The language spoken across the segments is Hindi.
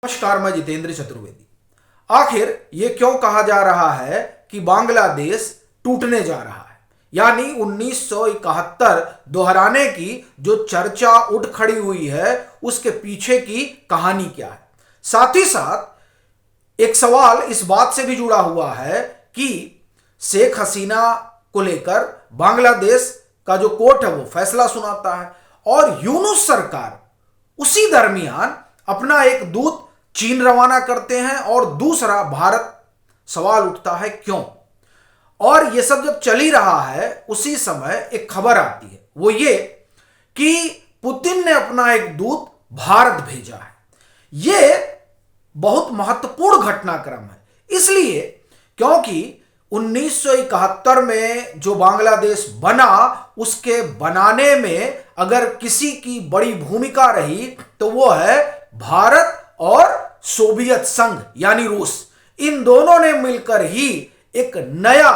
नमस्कार, मैं जितेंद्र चतुर्वेदी। आखिर ये क्यों कहा जा रहा है कि बांग्लादेश टूटने जा रहा है, यानी 1971 दोहराने की जो चर्चा उठ खड़ी हुई है उसके पीछे की कहानी क्या है। साथ ही साथ एक सवाल इस बात से भी जुड़ा हुआ है कि शेख हसीना को लेकर बांग्लादेश का जो कोर्ट है वो फैसला सुनाता है और यूनुस सरकार उसी दरमियान अपना एक दूत चीन रवाना करते हैं और दूसरा भारत। सवाल उठता है क्यों। और यह सब जब चल ही रहा है उसी समय एक खबर आती है, वो ये कि पुतिन ने अपना एक दूत भारत भेजा है। यह बहुत महत्वपूर्ण घटनाक्रम है, इसलिए क्योंकि 1971 में जो बांग्लादेश बना उसके बनाने में अगर किसी की बड़ी भूमिका रही तो वो है भारत और सोवियत संघ यानी रूस। इन दोनों ने मिलकर ही एक नया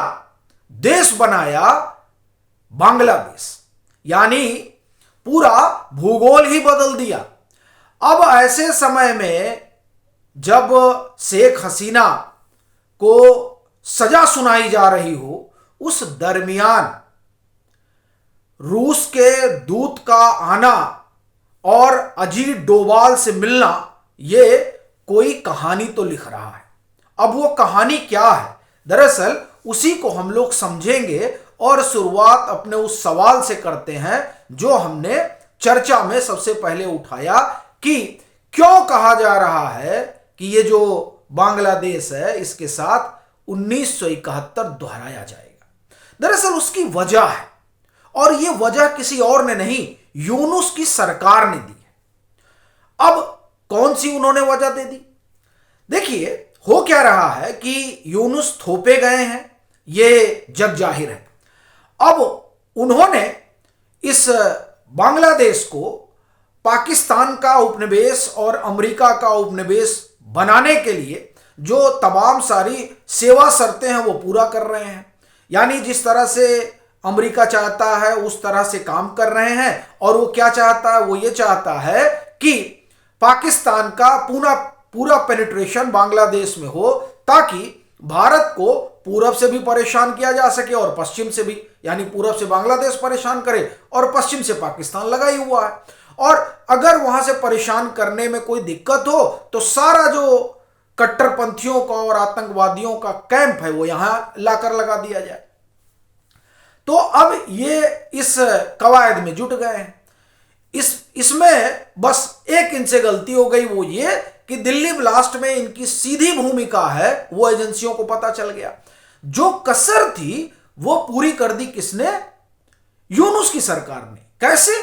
देश बनाया बांग्लादेश, यानी पूरा भूगोल ही बदल दिया। अब ऐसे समय में जब शेख हसीना को सजा सुनाई जा रही हो, उस दरमियान रूस के दूत का आना और अजीत डोभाल से मिलना, ये कोई कहानी तो लिख रहा है। अब वो कहानी क्या है, दरअसल उसी को हम लोग समझेंगे और शुरुआत अपने उस सवाल से करते हैं जो हमने चर्चा में सबसे पहले उठाया कि क्यों कहा जा रहा है कि ये जो बांग्लादेश है इसके साथ 1971 दोहराया जाएगा। दरअसल उसकी वजह है, और ये वजह किसी और ने नहीं, यूनुस की सरकार ने दी है। अब कौन सी उन्होंने वजह दे दी? देखिए, हो क्या रहा है कि यूनुस थोपे गए हैं, ये जग जाहिर है। अब उन्होंने इस बांग्लादेश को पाकिस्तान का उपनिवेश और अमेरिका का उपनिवेश बनाने के लिए जो तमाम सारी सेवा शर्तें हैं वो पूरा कर रहे हैं, यानी जिस तरह से अमेरिका चाहता है उस तरह से काम कर रहे हैं। और वो क्या चाहता है? वो ये चाहता है कि पाकिस्तान का पूरा पेनिट्रेशन बांग्लादेश में हो, ताकि भारत को पूरब से भी परेशान किया जा सके और पश्चिम से भी, यानी पूरब से बांग्लादेश परेशान करे और पश्चिम से पाकिस्तान लगा ही हुआ है। और अगर वहां से परेशान करने में कोई दिक्कत हो तो सारा जो कट्टरपंथियों का और आतंकवादियों का कैंप है वो यहां लाकर लगा दिया जाए। तो अब ये इस कवायद में जुट गए हैं। इसमें बस एक इनसे गलती हो गई, वो ये कि दिल्ली ब्लास्ट में इनकी सीधी भूमिका है वो एजेंसियों को पता चल गया। जो कसर थी वो पूरी कर दी किसने? यूनुस की सरकार ने। कैसे?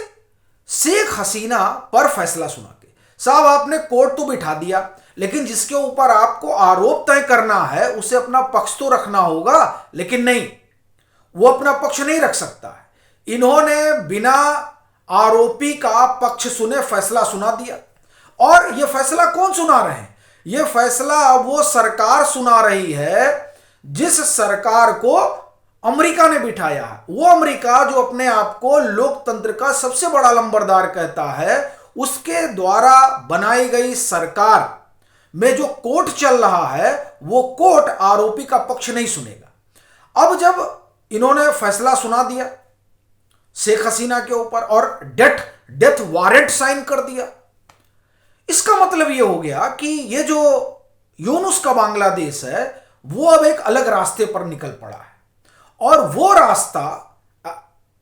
शेख हसीना पर फैसला सुना के। साहब, आपने कोर्ट तो बिठा दिया, लेकिन जिसके ऊपर आपको आरोप तय करना है उसे अपना पक्ष तो रखना होगा। लेकिन नहीं, वो अपना पक्ष नहीं रख सकता है। इन्होंने बिना आरोपी का पक्ष सुने फैसला सुना दिया। और यह फैसला कौन सुना रहे हैं? यह फैसला अब वो सरकार सुना रही है जिस सरकार को अमेरिका ने बिठाया है। वो अमेरिका जो अपने आप को लोकतंत्र का सबसे बड़ा लंबरदार कहता है, उसके द्वारा बनाई गई सरकार में जो कोर्ट चल रहा है वो कोर्ट आरोपी का पक्ष नहीं सुनेगा। अब जब इन्होंने फैसला सुना दिया शेख हसीना के ऊपर और डेथ वारंट साइन कर दिया, इसका मतलब यह हो गया कि ये जो यूनुस का बांग्लादेश है वो अब एक अलग रास्ते पर निकल पड़ा है। और वो रास्ता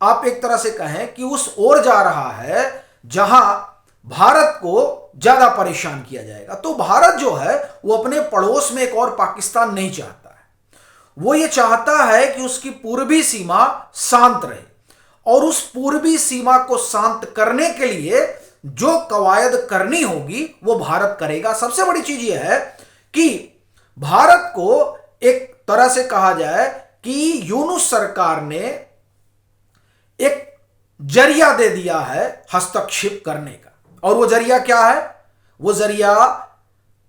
आप एक तरह से कहें कि उस ओर जा रहा है जहां भारत को ज्यादा परेशान किया जाएगा। तो भारत जो है वो अपने पड़ोस में एक और पाकिस्तान नहीं चाहता है। वो ये चाहता है कि उसकी पूर्वी सीमा शांत रहे, और उस पूर्वी सीमा को शांत करने के लिए जो कवायद करनी होगी वो भारत करेगा। सबसे बड़ी चीज यह है कि भारत को एक तरह से कहा जाए कि यूनुस सरकार ने एक जरिया दे दिया है हस्तक्षेप करने का। और वो जरिया क्या है? वो जरिया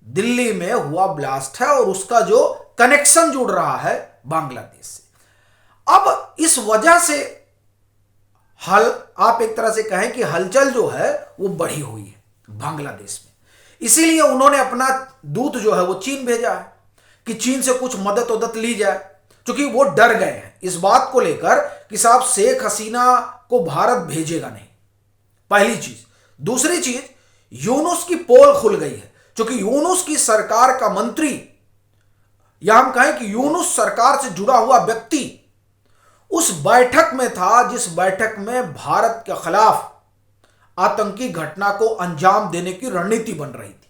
दिल्ली में हुआ ब्लास्ट है और उसका जो कनेक्शन जुड़ रहा है बांग्लादेश से। अब इस वजह से आप एक तरह से कहें कि हलचल जो है वो बढ़ी हुई है बांग्लादेश में। इसीलिए उन्होंने अपना दूत जो है वो चीन भेजा है कि चीन से कुछ मदद उदत ली जाए, क्योंकि वो डर गए हैं इस बात को लेकर कि साहब शेख हसीना को भारत भेजेगा नहीं, पहली चीज। दूसरी चीज, यूनुस की पोल खुल गई है, क्योंकि यूनुस की सरकार का मंत्री, या हम कहें कि यूनुस सरकार से जुड़ा हुआ व्यक्ति उस बैठक में था जिस बैठक में भारत के खिलाफ आतंकी घटना को अंजाम देने की रणनीति बन रही थी।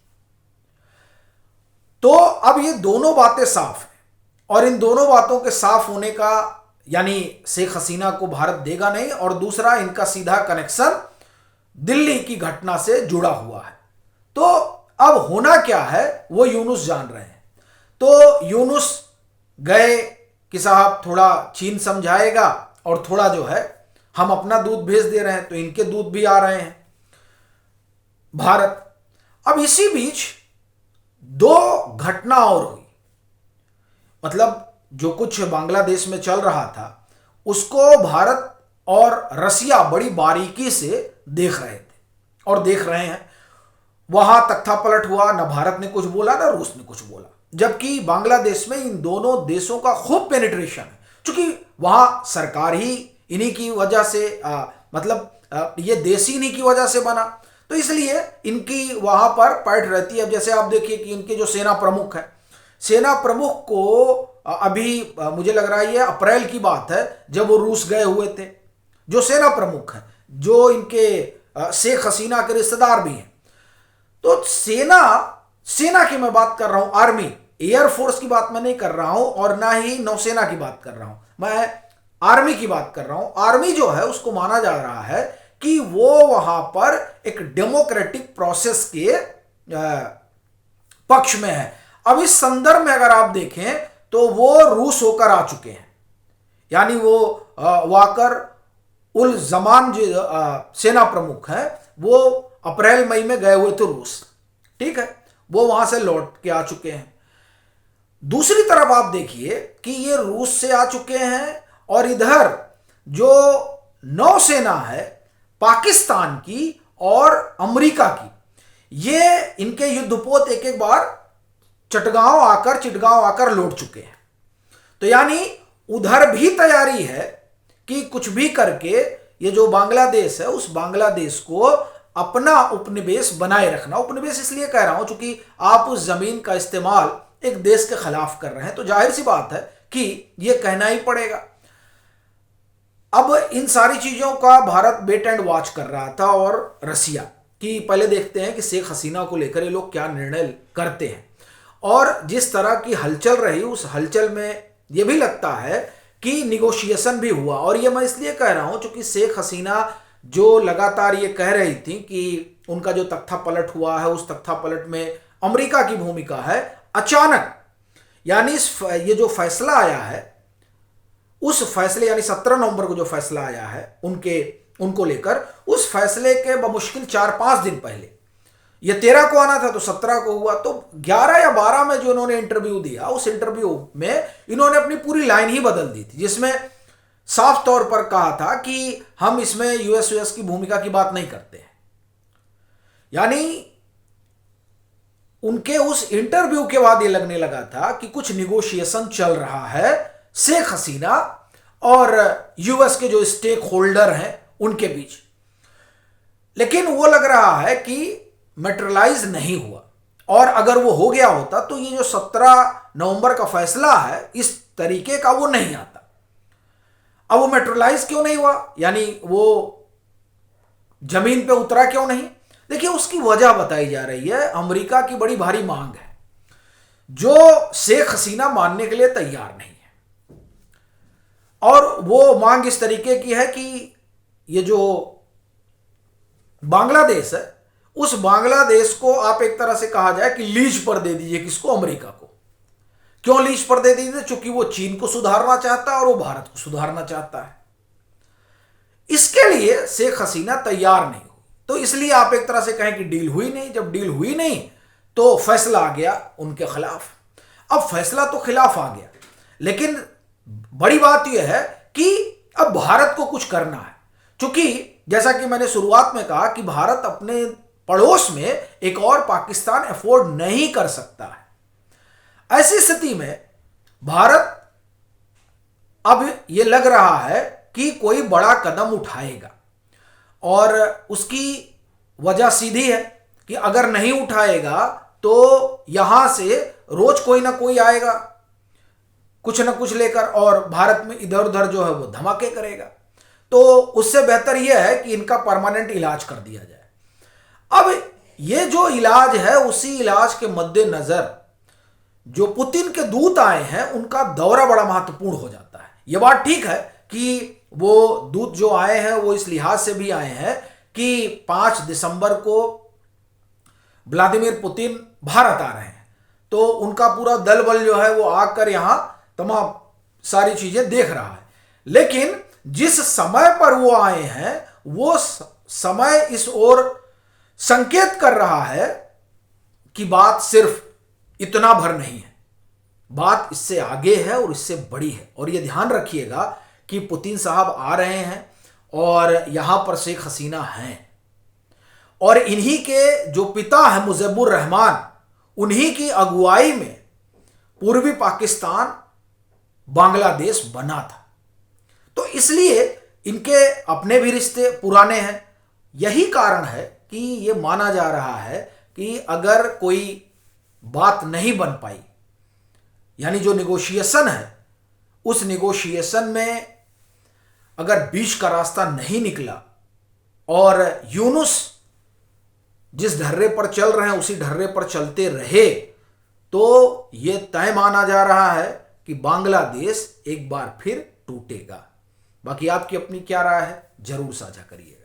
तो अब ये दोनों बातें साफ हैं, और इन दोनों बातों के साफ होने का, यानी शेख हसीना को भारत देगा नहीं, और दूसरा इनका सीधा कनेक्शन दिल्ली की घटना से जुड़ा हुआ है। तो अब होना क्या है वो यूनुस जान रहे हैं। तो यूनुस गए कि साहब थोड़ा चीन समझाएगा, और थोड़ा जो है हम अपना दूध भेज दे रहे हैं, तो इनके दूध भी आ रहे हैं भारत। अब इसी बीच दो घटना और हुई, मतलब जो कुछ बांग्लादेश में चल रहा था उसको भारत और रसिया बड़ी बारीकी से देख रहे थे और देख रहे हैं। वहां तख्ता पलट हुआ, ना भारत ने कुछ बोला ना रूस ने कुछ बोला, जबकि बांग्लादेश में इन दोनों देशों का खूब पेनिट्रेशन है, क्योंकि वहां सरकार ही इन्हीं की वजह से ये देश ही इन्हीं की वजह से बना, तो इसलिए इनकी वहां पर पैठ रहती है। अब जैसे आप देखिए कि इनके जो सेना प्रमुख है, सेना प्रमुख को अभी मुझे लग रहा है ये अप्रैल की बात है जब वो रूस गए हुए थे, जो सेना प्रमुख हैं, जो इनके शेख हसीना के रिश्तेदार भी हैं। तो सेना की मैं बात कर रहा हूं, आर्मी, एयरफोर्स की बात मैं नहीं कर रहा हूं, और ना ही नौसेना की बात कर रहा हूं, मैं आर्मी की बात कर रहा हूं। आर्मी जो है उसको माना जा रहा है कि वो वहां पर एक डेमोक्रेटिक प्रोसेस के पक्ष में है। अब इस संदर्भ में अगर आप देखें तो वो रूस होकर आ चुके हैं, यानी वो वाकर उल जमान जो सेना प्रमुख हैं वो अप्रैल मई में गए हुए थे रूस, ठीक है, वो वहां से लौट के आ चुके हैं। दूसरी तरफ आप देखिए कि ये रूस से आ चुके हैं, और इधर जो नौसेना है पाकिस्तान की और अमेरिका की, ये इनके युद्धपोत एक एक बार चिटगांव आकर लौट चुके हैं। तो यानी उधर भी तैयारी है कि कुछ भी करके ये जो बांग्लादेश है उस बांग्लादेश को अपना उपनिवेश बनाए रखना। उपनिवेश इसलिए कह रहा हूं क्योंकि आप उस जमीन का इस्तेमाल एक देश के खिलाफ कर रहे हैं, तो जाहिर सी बात है कि यह कहना ही पड़ेगा। अब इन सारी चीजों का भारत वेट एंड वॉच कर रहा था, और रसिया की पहले देखते हैं कि शेख हसीना को लेकर ये लोग क्या निर्णय करते हैं। और जिस तरह की हलचल रही उस हलचल में यह भी लगता है कि निगोशिएशन भी हुआ, और यह मैं इसलिए कह रहा हूं क्योंकि शेख हसीना जो लगातार ये कह रही थी कि उनका जो तख्ता पलट हुआ है उस तख्ता पलट में अमेरिका की भूमिका है, अचानक यानी ये जो फैसला आया है उस फैसले, यानी 17 नवंबर को जो फैसला आया है उनको लेकर, उस फैसले के बमुश्किल 4-5 दिन पहले, ये 13 को आना था तो 17 को हुआ, तो 11 या 12 में जो इन्होंने इंटरव्यू दिया उस इंटरव्यू में इन्होंने अपनी पूरी लाइन ही बदल दी थी, जिसमें साफ तौर पर कहा था कि हम इसमें यूएस की भूमिका की बात नहीं करते हैं। यानी उनके उस इंटरव्यू के बाद ये लगने लगा था कि कुछ निगोशिएशन चल रहा है शेख हसीना और यूएस के जो स्टेक होल्डर हैं उनके बीच, लेकिन वो लग रहा है कि मैटेरियलाइज नहीं हुआ, और अगर वो हो गया होता तो ये जो 17 नवंबर का फैसला है इस तरीके का वो नहीं आता। अब वो मैटेरियलाइज क्यों नहीं हुआ, यानी वो जमीन पे उतरा क्यों नहीं? देखिए उसकी वजह बताई जा रही है, अमेरिका की बड़ी भारी मांग है जो शेख हसीना मानने के लिए तैयार नहीं है। और वो मांग इस तरीके की है कि ये जो बांग्लादेश है उस बांग्लादेश को आप एक तरह से कहा जाए कि लीज पर दे दीजिए। किसको? अमेरिका को। क्यों लीज पर दे दीजिए? क्योंकि वो चीन को सुधारना चाहता है और वो भारत को सुधारना चाहता है। इसके लिए शेख हसीना तैयार नहीं हुई, तो इसलिए आप एक तरह से कहें कि डील हुई नहीं। जब डील हुई नहीं तो फैसला आ गया उनके खिलाफ। अब फैसला तो खिलाफ आ गया, लेकिन बड़ी बात यह है कि अब भारत को कुछ करना है, क्योंकि जैसा कि मैंने शुरुआत में कहा कि भारत अपने पड़ोस में एक और पाकिस्तान अफोर्ड नहीं कर सकता है। ऐसी स्थिति में भारत अब यह लग रहा है कि कोई बड़ा कदम उठाएगा, और उसकी वजह सीधी है कि अगर नहीं उठाएगा तो यहां से रोज कोई ना कोई आएगा कुछ ना कुछ लेकर, और भारत में इधर उधर जो है वो धमाके करेगा। तो उससे बेहतर यह है कि इनका परमानेंट इलाज कर दिया जाए। अब ये जो इलाज है, उसी इलाज के मद्देनजर जो पुतिन के दूत आए हैं उनका दौरा बड़ा महत्वपूर्ण हो जाता है। यह बात ठीक है कि वो दूत जो आए हैं वो इस लिहाज से भी आए हैं कि 5 दिसंबर को व्लादिमीर पुतिन भारत आ रहे हैं, तो उनका पूरा दल बल जो है वो आकर यहां तमाम सारी चीजें देख रहा है। लेकिन जिस समय पर वो आए हैं वो समय इस ओर संकेत कर रहा है कि बात सिर्फ इतना भर नहीं है, बात इससे आगे है और इससे बड़ी है। और ये ध्यान रखिएगा कि पुतिन साहब आ रहे हैं और यहां पर शेख हसीना हैं, और इन्हीं के जो पिता हैं मुजीबुर रहमान, उन्हीं की अगुवाई में पूर्वी पाकिस्तान बांग्लादेश बना था। तो इसलिए इनके अपने भी रिश्ते पुराने हैं। यही कारण है कि ये माना जा रहा है कि अगर कोई बात नहीं बन पाई, यानी जो निगोशिएशन है, उस निगोशिएशन में अगर बीच का रास्ता नहीं निकला और यूनुस जिस ढर्रे पर चल रहे हैं उसी ढर्रे पर चलते रहे, तो यह तय माना जा रहा है कि बांग्लादेश एक बार फिर टूटेगा। बाकी आपकी अपनी क्या राय है, जरूर साझा करिए।